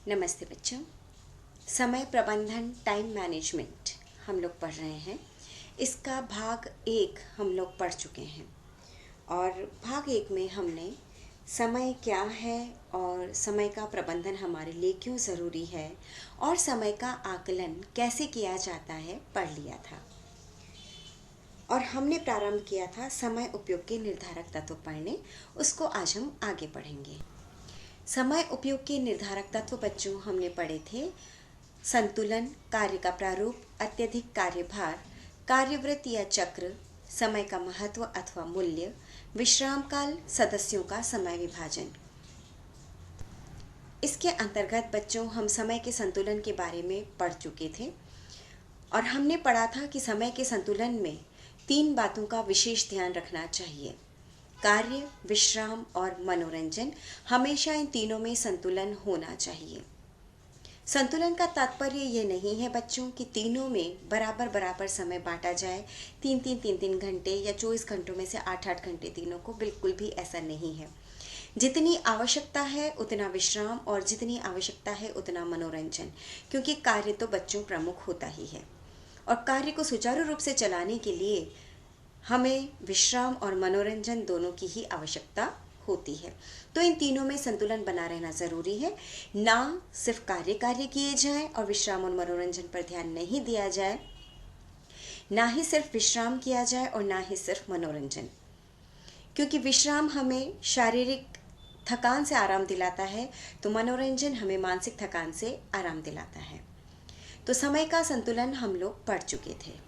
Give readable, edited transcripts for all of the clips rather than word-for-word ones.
नमस्ते बच्चों। समय प्रबंधन टाइम मैनेजमेंट हम लोग पढ़ रहे हैं। इसका भाग 1 हम लोग पढ़ चुके हैं और भाग 1 में हमने समय क्या है और समय का प्रबंधन हमारे लिए क्यों ज़रूरी है और समय का आकलन कैसे किया जाता है पढ़ लिया था। और हमने प्रारंभ किया था समय उपयोग के निर्धारक तत्व पढ़ने। उसको आज हम आगे पढ़ेंगे। समय उपयोग के निर्धारक तत्व बच्चों हमने पढ़े थे संतुलन, कार्य का प्रारूप, अत्यधिक कार्यभार, कार्यवृत्त या चक्र, समय का महत्व अथवा मूल्य, विश्राम काल, सदस्यों का समय विभाजन। इसके अंतर्गत बच्चों हम समय के संतुलन के बारे में पढ़ चुके थे और हमने पढ़ा था कि समय के संतुलन में 3 बातों का विशेष ध्यान रखना चाहिए। कार्य, विश्राम और मनोरंजन, हमेशा इन तीनों में संतुलन होना चाहिए। संतुलन का तात्पर्य ये नहीं है बच्चों कि तीनों में बराबर बराबर समय बांटा जाए, 3 घंटे या 24 घंटों में से 8 घंटे तीनों को, बिल्कुल भी ऐसा नहीं है। जितनी आवश्यकता है उतना विश्राम और जितनी आवश्यकता है उतना मनोरंजन, क्योंकि कार्य तो बच्चों प्रमुख होता ही है और कार्य को सुचारू रूप से चलाने के लिए हमें विश्राम और मनोरंजन दोनों की ही आवश्यकता होती है। तो इन तीनों में संतुलन बना रहना ज़रूरी है। ना सिर्फ कार्य किए जाएं और विश्राम और मनोरंजन पर ध्यान नहीं दिया जाए, ना ही सिर्फ विश्राम किया जाए और ना ही सिर्फ मनोरंजन, क्योंकि विश्राम हमें शारीरिक थकान से आराम दिलाता है तो मनोरंजन हमें मानसिक थकान से आराम दिलाता है। तो समय का संतुलन हम लोग पढ़ चुके थे।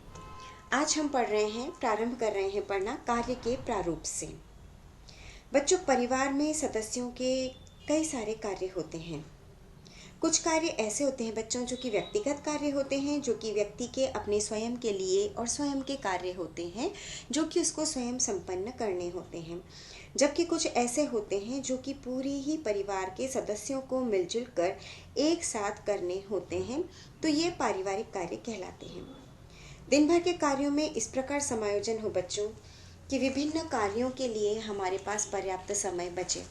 आज हम प्रारंभ कर रहे हैं पढ़ना कार्य के प्रारूप से। बच्चों, परिवार में सदस्यों के कई सारे कार्य होते हैं। कुछ कार्य ऐसे होते हैं बच्चों जो कि व्यक्तिगत कार्य होते हैं, जो कि व्यक्ति के अपने स्वयं के लिए और स्वयं के कार्य होते हैं, जो कि उसको स्वयं संपन्न करने होते हैं। जबकि कुछ ऐसे होते हैं जो कि पूरे ही परिवार के सदस्यों को मिलजुल कर एक साथ करने होते हैं। तो ये पारिवारिक कार्य कहलाते हैं। दिन भर के कार्यों में इस प्रकार समायोजन हो बच्चों कि विभिन्न कार्यों के लिए हमारे पास पर्याप्त समय बचे,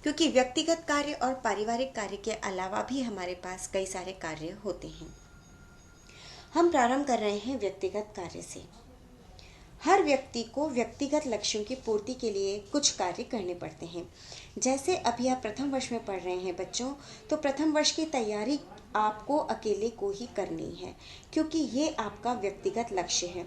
क्योंकि व्यक्तिगत कार्य और पारिवारिक कार्य के अलावा भी हमारे पास कई सारे कार्य होते हैं। हम प्रारंभ कर रहे हैं व्यक्तिगत कार्य से। हर व्यक्ति को व्यक्तिगत लक्ष्यों की पूर्ति के लिए कुछ कार्य करने पड़ते हैं। जैसे अभी आप प्रथम वर्ष में पढ़ रहे हैं बच्चों, तो प्रथम वर्ष की तैयारी आपको अकेले को ही करनी है, क्योंकि ये आपका व्यक्तिगत लक्ष्य है।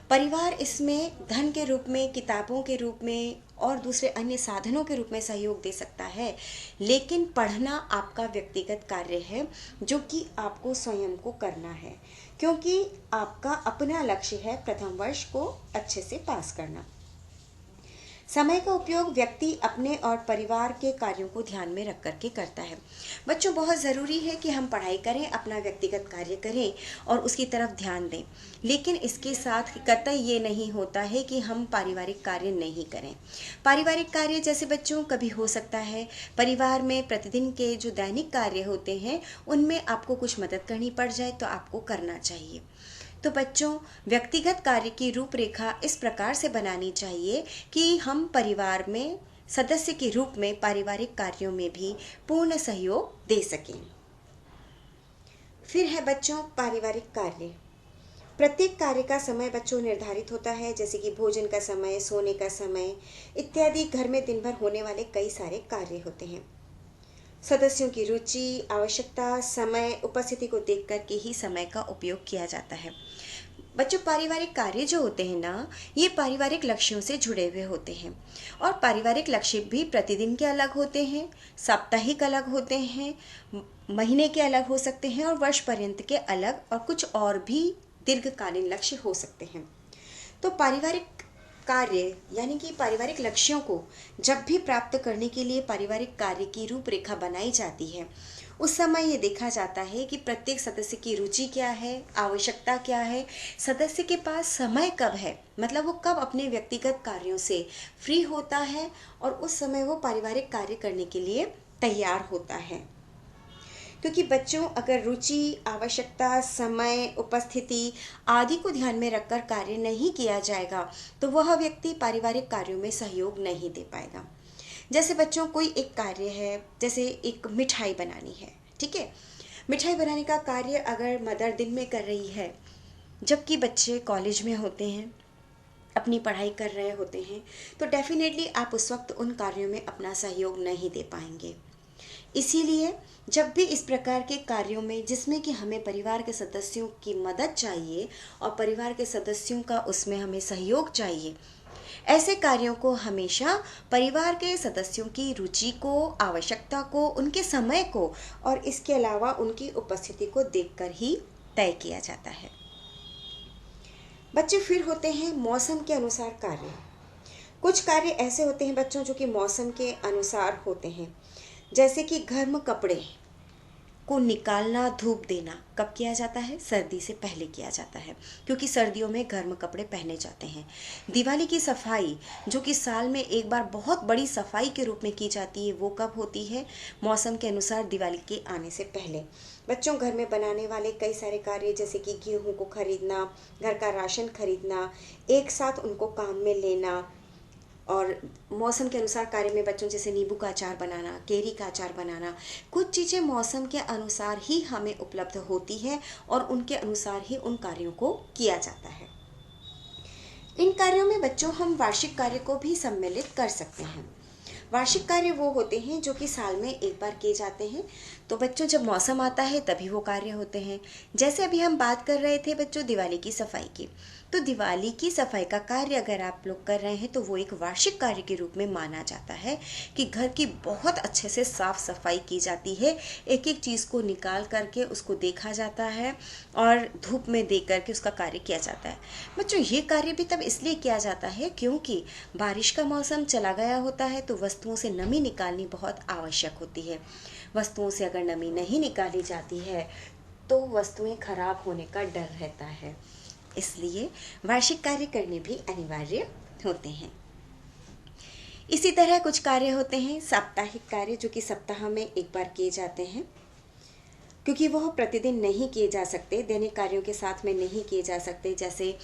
परिवार इसमें धन के रूप में, किताबों के रूप में और दूसरे अन्य साधनों के रूप में सहयोग दे सकता है, लेकिन पढ़ना आपका व्यक्तिगत कार्य है जो कि आपको स्वयं को करना है, क्योंकि आपका अपना लक्ष्य है प्रथम वर्ष को अच्छे से पास करना। समय का उपयोग व्यक्ति अपने और परिवार के कार्यों को ध्यान में रख करके करता है। बच्चों, बहुत ज़रूरी है कि हम पढ़ाई करें, अपना व्यक्तिगत कार्य करें और उसकी तरफ ध्यान दें, लेकिन इसके साथ कतई ये नहीं होता है कि हम पारिवारिक कार्य नहीं करें। पारिवारिक कार्य जैसे बच्चों कभी हो सकता है परिवार में प्रतिदिन के जो दैनिक कार्य होते हैं उनमें आपको कुछ मदद करनी पड़ जाए तो आपको करना चाहिए। तो बच्चों, व्यक्तिगत कार्य की रूपरेखा इस प्रकार से बनानी चाहिए कि हम परिवार में सदस्य के रूप में पारिवारिक कार्यों में भी पूर्ण सहयोग दे सकें। फिर है बच्चों पारिवारिक कार्य। प्रत्येक कार्य का समय बच्चों निर्धारित होता है, जैसे कि भोजन का समय, सोने का समय इत्यादि। घर में दिन भर होने वाले कई सारे कार्य होते हैं। सदस्यों की रुचि, आवश्यकता, समय, उपस्थिति को देख कर के ही समय का उपयोग किया जाता है। बच्चों, पारिवारिक कार्य जो होते हैं ना, ये पारिवारिक लक्ष्यों से जुड़े हुए होते हैं और पारिवारिक लक्ष्य भी प्रतिदिन के अलग होते हैं, साप्ताहिक अलग होते हैं, महीने के अलग हो सकते हैं और वर्ष पर्यंत के अलग, और कुछ और भी दीर्घकालीन लक्ष्य हो सकते हैं। तो पारिवारिक कार्य यानी कि पारिवारिक लक्ष्यों को जब भी प्राप्त करने के लिए पारिवारिक कार्य की रूपरेखा बनाई जाती है, उस समय ये देखा जाता है कि प्रत्येक सदस्य की रुचि क्या है, आवश्यकता क्या है, सदस्य के पास समय कब है, मतलब वो कब अपने व्यक्तिगत कार्यों से फ्री होता है और उस समय वो पारिवारिक कार्य करने के लिए तैयार होता है। क्योंकि बच्चों, अगर रुचि, आवश्यकता, समय, उपस्थिति आदि को ध्यान में रखकर कार्य नहीं किया जाएगा तो वह व्यक्ति पारिवारिक कार्यों में सहयोग नहीं दे पाएगा। जैसे बच्चों, कोई एक कार्य है, जैसे एक मिठाई बनानी है, ठीक है। मिठाई बनाने का कार्य अगर मदर दिन में कर रही है, जबकि बच्चे कॉलेज में होते हैं, अपनी पढ़ाई कर रहे होते हैं, तो डेफिनेटली आप उस वक्त उन कार्यों में अपना सहयोग नहीं दे पाएंगे। इसीलिए जब भी इस प्रकार के कार्यों में जिसमें कि हमें परिवार के सदस्यों की मदद चाहिए और परिवार के सदस्यों का उसमें हमें सहयोग चाहिए, ऐसे कार्यों को हमेशा परिवार के सदस्यों की रुचि को, आवश्यकता को, उनके समय को और इसके अलावा उनकी उपस्थिति को देखकर ही तय किया जाता है। बच्चे फिर होते हैं मौसम के अनुसार कार्य। कुछ कार्य ऐसे होते हैं बच्चों जो कि मौसम के अनुसार होते हैं, जैसे कि गर्म कपड़े को निकालना, धूप देना कब किया जाता है? सर्दी से पहले किया जाता है, क्योंकि सर्दियों में गर्म कपड़े पहने जाते हैं। दिवाली की सफाई जो कि साल में एक बार बहुत बड़ी सफाई के रूप में की जाती है, वो कब होती है? मौसम के अनुसार दिवाली के आने से पहले। बच्चों, घर में बनाने वाले कई सारे कार्य जैसे कि गेहूं को खरीदना, घर का राशन खरीदना, एक साथ उनको काम में लेना, और मौसम के अनुसार कार्य में बच्चों जैसे नींबू का अचार बनाना, केरी का अचार बनाना, कुछ चीज़ें मौसम के अनुसार ही हमें उपलब्ध होती है और उनके अनुसार ही उन कार्यों को किया जाता है। इन कार्यों में बच्चों हम वार्षिक कार्य को भी सम्मिलित कर सकते हैं। वार्षिक कार्य वो होते हैं जो कि साल में एक बार किए जाते हैं। तो बच्चों, जब मौसम आता है तभी वो कार्य होते हैं। जैसे अभी हम बात कर रहे थे बच्चों दिवाली की सफाई की, तो दिवाली की सफाई का कार्य अगर आप लोग कर रहे हैं तो वो एक वार्षिक कार्य के रूप में माना जाता है कि घर की बहुत अच्छे से साफ सफाई की जाती है, एक एक चीज़ को निकाल करके उसको देखा जाता है और धूप में दे करके उसका कार्य किया जाता है। बच्चों, ये कार्य भी तब इसलिए किया जाता है क्योंकि बारिश का मौसम चला गया होता है, तो वस्तुओं से नमी निकालनी बहुत आवश्यक होती है। वस्तुओं से अगर नमी नहीं निकाली जाती है तो वस्तुएं खराब होने का डर रहता है, इसलिए वार्षिक कार्य करने भी अनिवार्य होते हैं। इसी तरह कुछ कार्य होते हैं साप्ताहिक कार्य, जो कि सप्ताह में एक बार किए जाते हैं, क्योंकि वह प्रतिदिन नहीं किए जा सकते, दैनिक कार्यों के साथ में नहीं किए जा सकते। जैसे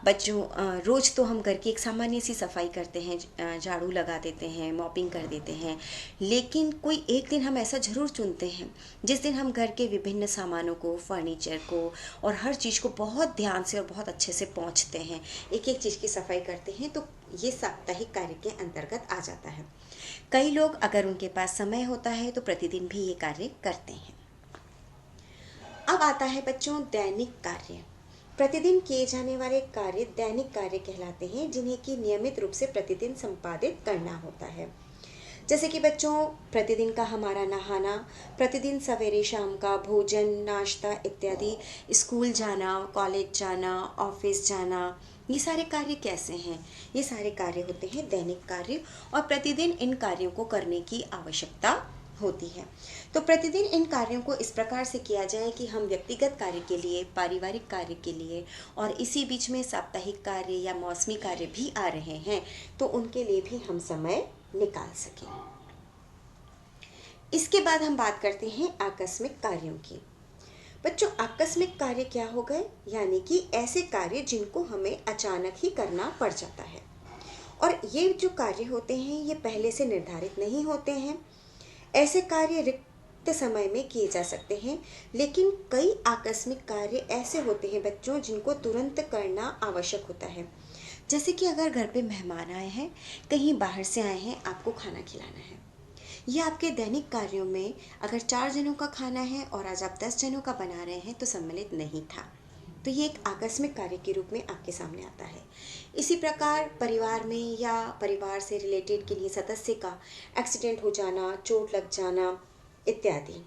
बच्चों, रोज़ तो हम घर की एक सामान्य सी सफाई करते हैं, झाड़ू लगा देते हैं, मॉपिंग कर देते हैं, लेकिन कोई एक दिन हम ऐसा ज़रूर चुनते हैं जिस दिन हम घर के विभिन्न सामानों को, फर्नीचर को और हर चीज़ को बहुत ध्यान से और बहुत अच्छे से पोंछते हैं, एक एक चीज़ की सफाई करते हैं। तो ये साप्ताहिक कार्य के अंतर्गत आ जाता है। कई लोग, अगर उनके पास समय होता है, तो प्रतिदिन भी ये कार्य करते हैं। अब आता है बच्चों दैनिक कार्य। प्रतिदिन किए जाने वाले कार्य दैनिक कार्य कहलाते हैं, जिन्हें कि नियमित रूप से प्रतिदिन संपादित करना होता है। जैसे कि बच्चों, प्रतिदिन का हमारा नहाना, प्रतिदिन सवेरे शाम का भोजन, नाश्ता इत्यादि, स्कूल जाना, कॉलेज जाना, ऑफिस जाना, ये सारे कार्य कैसे हैं? ये सारे कार्य होते हैं दैनिक कार्य, और प्रतिदिन इन कार्यों को करने की आवश्यकता होती है। तो प्रतिदिन इन कार्यों को इस प्रकार से किया जाए कि हम व्यक्तिगत कार्य के लिए, पारिवारिक कार्य के लिए, और इसी बीच में साप्ताहिक कार्य या मौसमी कार्य भी आ रहे हैं, तो उनके लिए भी हम समय निकाल सकें। इसके बाद हम बात करते हैं आकस्मिक कार्यों की। बच्चों, आकस्मिक कार्य क्या हो गए? यानी कि ऐसे कार्य जिनको हमें अचानक ही करना पड़ जाता है, और ये जो कार्य होते हैं ये पहले से निर्धारित नहीं होते हैं। ऐसे कार्य रिक्त समय में किए जा सकते हैं, लेकिन कई आकस्मिक कार्य ऐसे होते हैं बच्चों जिनको तुरंत करना आवश्यक होता है। जैसे कि अगर घर पे मेहमान आए हैं, कहीं बाहर से आए हैं, आपको खाना खिलाना है। यह आपके दैनिक कार्यों में अगर 4 जनों का खाना है और आज आप 10 जनों का बना रहे हैं तो सम्मिलित नहीं था, तो ये एक आकस्मिक कार्य के रूप में आपके सामने आता है। इसी प्रकार परिवार में या परिवार से रिलेटेड किन्हीं सदस्य का एक्सीडेंट हो जाना, चोट लग जाना इत्यादि।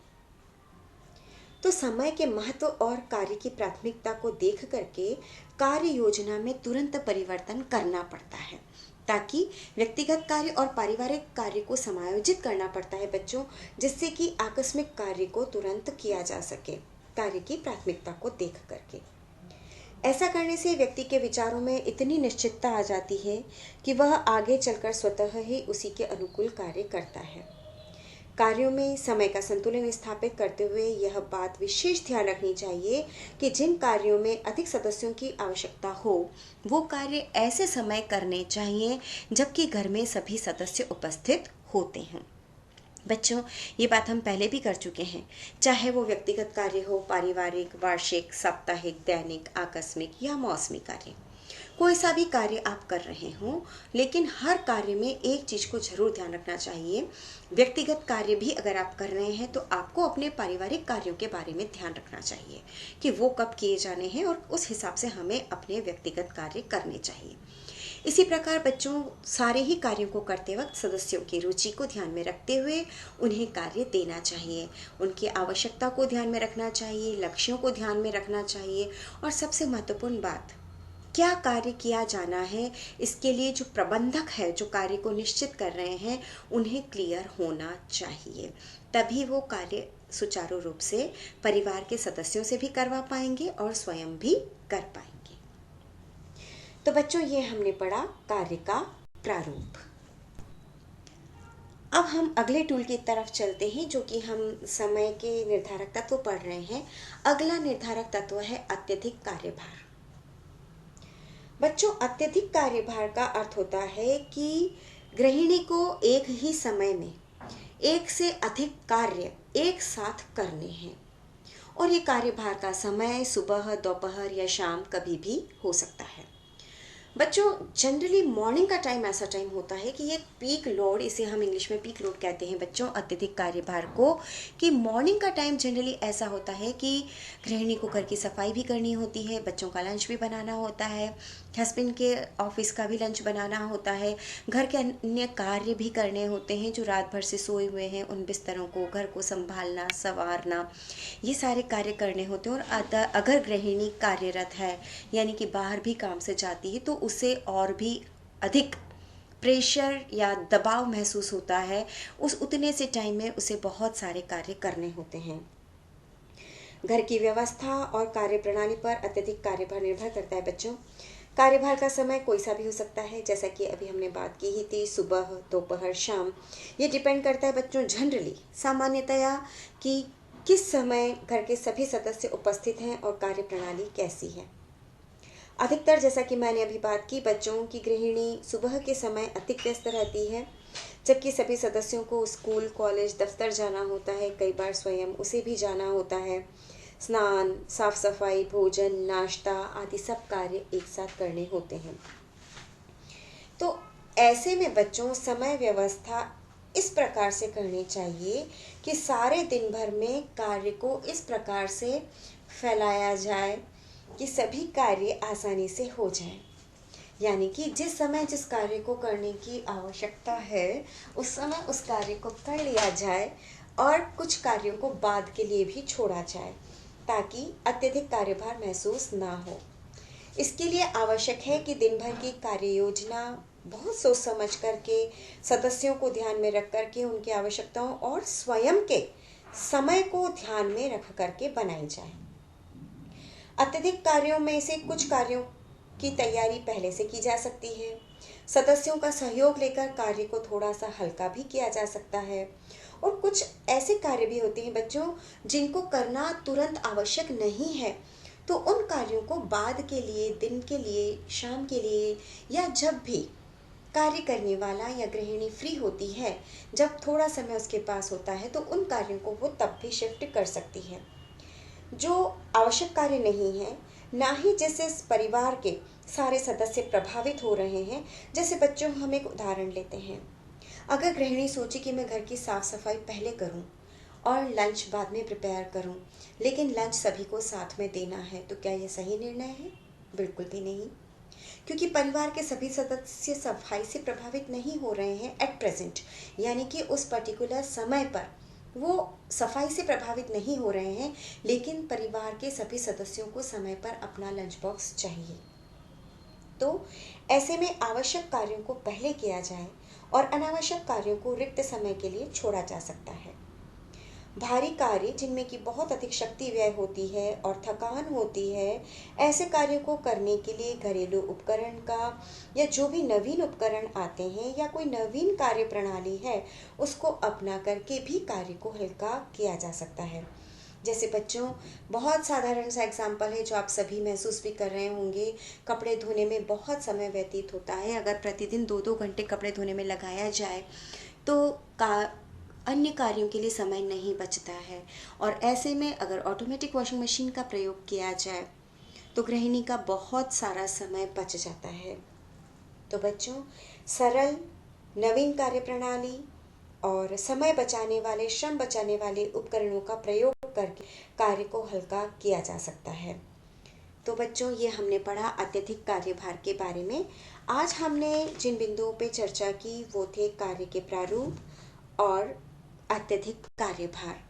तो समय के महत्व और कार्य की प्राथमिकता को देख करके कार्य योजना में तुरंत परिवर्तन करना पड़ता है, ताकि व्यक्तिगत कार्य और पारिवारिक कार्य को समायोजित करना पड़ता है बच्चों, जिससे कि आकस्मिक कार्य को तुरंत किया जा सके कार्य की प्राथमिकता को देख करके। ऐसा करने से व्यक्ति के विचारों में इतनी निश्चितता आ जाती है कि वह आगे चलकर स्वतः ही उसी के अनुकूल कार्य करता है। कार्यों में समय का संतुलन स्थापित करते हुए यह बात विशेष ध्यान रखनी चाहिए कि जिन कार्यों में अधिक सदस्यों की आवश्यकता हो, वो कार्य ऐसे समय करने चाहिए जबकि घर में सभी सदस्य उपस्थित होते हैं। बच्चों, ये बात हम पहले भी कर चुके हैं, चाहे वो व्यक्तिगत कार्य हो, पारिवारिक, वार्षिक, साप्ताहिक, दैनिक, आकस्मिक या मौसमी कार्य। कोई सा भी कार्य आप कर रहे हों, लेकिन हर कार्य में एक चीज़ को ज़रूर ध्यान रखना चाहिए। व्यक्तिगत कार्य भी अगर आप कर रहे हैं तो आपको अपने पारिवारिक कार्यों के बारे में ध्यान रखना चाहिए कि वो कब किए जाने हैं, और उस हिसाब से हमें अपने व्यक्तिगत कार्य करने चाहिए। इसी प्रकार बच्चों, सारे ही कार्यों को करते वक्त सदस्यों की रुचि को ध्यान में रखते हुए उन्हें कार्य देना चाहिए। उनकी आवश्यकता को ध्यान में रखना चाहिए, लक्ष्यों को ध्यान में रखना चाहिए, और सबसे महत्वपूर्ण बात, क्या कार्य किया जाना है, इसके लिए जो प्रबंधक है, जो कार्य को निश्चित कर रहे हैं, उन्हें क्लियर होना चाहिए। तभी वो कार्य सुचारू रूप से परिवार के सदस्यों से भी करवा पाएंगे और स्वयं भी कर पाएंगे। तो बच्चों, ये हमने पढ़ा कार्य का प्रारूप। अब हम अगले टूल की तरफ चलते हैं, जो कि हम समय के निर्धारक तत्व पढ़ रहे हैं। अगला निर्धारक तत्व है अत्यधिक कार्यभार। बच्चों, अत्यधिक कार्यभार का अर्थ होता है कि गृहिणी को एक ही समय में एक से अधिक कार्य एक साथ करने हैं, और ये कार्यभार का समय सुबह, दोपहर या शाम कभी भी हो सकता है। बच्चों, जनरली मॉर्निंग का टाइम ऐसा टाइम होता है कि ये पीक लोड, इसे हम इंग्लिश में पीक लोड कहते हैं बच्चों, अत्यधिक कार्यभार को, कि मॉर्निंग का टाइम जनरली ऐसा होता है कि गृहिणी को घर की सफाई भी करनी होती है, बच्चों का लंच भी बनाना होता है, हस्बैंड के ऑफिस का भी लंच बनाना होता है, घर के अन्य कार्य भी करने होते हैं, जो रात भर से सोए हुए हैं उन बिस्तरों को, घर को संभालना, संवारना, ये सारे कार्य करने होते हैं। और अगर गृहिणी कार्यरत है, यानी कि बाहर भी काम से जाती है, तो उसे और भी अधिक प्रेशर या दबाव महसूस होता है। उस उतने से टाइम में उसे बहुत सारे कार्य करने होते हैं। घर की व्यवस्था और कार्य प्रणाली पर अत्यधिक कार्यभार निर्भर करता है बच्चों। कार्यभार का समय कोई सा भी हो सकता है, जैसा कि अभी हमने बात की ही थी, सुबह, दोपहर, शाम। ये डिपेंड करता है बच्चों जनरली, सामान्यतया, कि किस समय घर के सभी सदस्य उपस्थित हैं और कार्य प्रणाली कैसी है। अधिकतर, जैसा कि मैंने अभी बात की, बच्चों की गृहिणी सुबह के समय अधिक व्यस्त रहती है, जबकि सभी सदस्यों को स्कूल, कॉलेज, दफ्तर जाना होता है, कई बार स्वयं उसे भी जाना होता है। स्नान, साफ सफाई, भोजन, नाश्ता आदि सब कार्य एक साथ करने होते हैं। तो ऐसे में बच्चों, समय व्यवस्था इस प्रकार से करनी चाहिए कि सारे दिन भर में कार्य को इस प्रकार से फैलाया जाए कि सभी कार्य आसानी से हो जाए। यानी कि जिस समय जिस कार्य को करने की आवश्यकता है, उस समय उस कार्य को कर लिया जाए, और कुछ कार्यों को बाद के लिए भी छोड़ा जाए, ताकि अत्यधिक कार्यभार महसूस ना हो। इसके लिए आवश्यक है कि दिन भर की कार्य योजना बहुत सोच समझ करके, सदस्यों को ध्यान में रख करके, उनकी आवश्यकताओं और स्वयं के समय को ध्यान में रख करके बनाई जाए। अत्यधिक कार्यों में से कुछ कार्यों की तैयारी पहले से की जा सकती है। सदस्यों का सहयोग लेकर कार्य को थोड़ा सा हल्का भी किया जा सकता है। और कुछ ऐसे कार्य भी होते हैं बच्चों, जिनको करना तुरंत आवश्यक नहीं है, तो उन कार्यों को बाद के लिए, दिन के लिए, शाम के लिए, या जब भी कार्य करने वाला या गृहिणी फ्री होती है, जब थोड़ा समय उसके पास होता है, तो उन कार्यों को वो तब भी शिफ्ट कर सकती है। जो आवश्यक कार्य नहीं है, ना ही जिससे परिवार के सारे सदस्य प्रभावित हो रहे हैं। जैसे बच्चों, हम एक उदाहरण लेते हैं। अगर गृहिणी सोचे कि मैं घर की साफ सफाई पहले करूं और लंच बाद में प्रिपेयर करूं, लेकिन लंच सभी को साथ में देना है, तो क्या यह सही निर्णय है? बिल्कुल भी नहीं, क्योंकि परिवार के सभी सदस्य सफाई से प्रभावित नहीं हो रहे हैं एट प्रेजेंट, यानी कि उस पर्टिकुलर समय पर वो सफाई से प्रभावित नहीं हो रहे हैं, लेकिन परिवार के सभी सदस्यों को समय पर अपना लंच बॉक्स चाहिए। तो ऐसे में आवश्यक कार्यों को पहले किया जाए और अनावश्यक कार्यों को रिक्त समय के लिए छोड़ा जा सकता है। भारी कार्य जिनमें कि बहुत अधिक शक्ति व्यय होती है और थकान होती है, ऐसे कार्यों को करने के लिए घरेलू उपकरण का, या जो भी नवीन उपकरण आते हैं, या कोई नवीन कार्य प्रणाली है, उसको अपना करके भी कार्य को हल्का किया जा सकता है। जैसे बच्चों, बहुत साधारण सा एग्जाम्पल है जो आप सभी महसूस भी कर रहे होंगे। कपड़े धोने में बहुत समय व्यतीत होता है। अगर प्रतिदिन 2-2 घंटे कपड़े धोने में लगाया जाए, तो अन्य कार्यों के लिए समय नहीं बचता है, और ऐसे में अगर ऑटोमेटिक वॉशिंग मशीन का प्रयोग किया जाए तो गृहिणी का बहुत सारा समय बच जाता है। तो बच्चों, सरल नवीन कार्य प्रणाली और समय बचाने वाले, श्रम बचाने वाले उपकरणों का प्रयोग करके कार्य को हल्का किया जा सकता है। तो बच्चों, ये हमने पढ़ा अत्यधिक कार्यभार के बारे में। आज हमने जिन बिंदुओं पे चर्चा की वो थे कार्य के प्रारूप और अत्यधिक कार्यभार।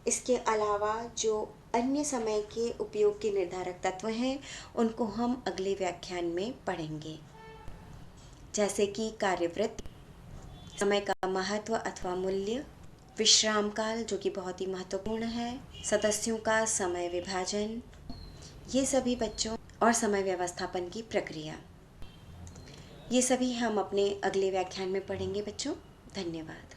इसके अलावा जो अन्य समय के उपयोग के निर्धारक तत्व हैं उनको हम अगले व्याख्यान में पढ़ेंगे, जैसे कि कार्यवृत्त, समय का महत्व अथवा मूल्य, विश्राम काल जो कि बहुत ही महत्वपूर्ण है, सदस्यों का समय विभाजन, ये सभी बच्चों, और समय व्यवस्थापन की प्रक्रिया, ये सभी हम अपने अगले व्याख्यान में पढ़ेंगे बच्चों। धन्यवाद।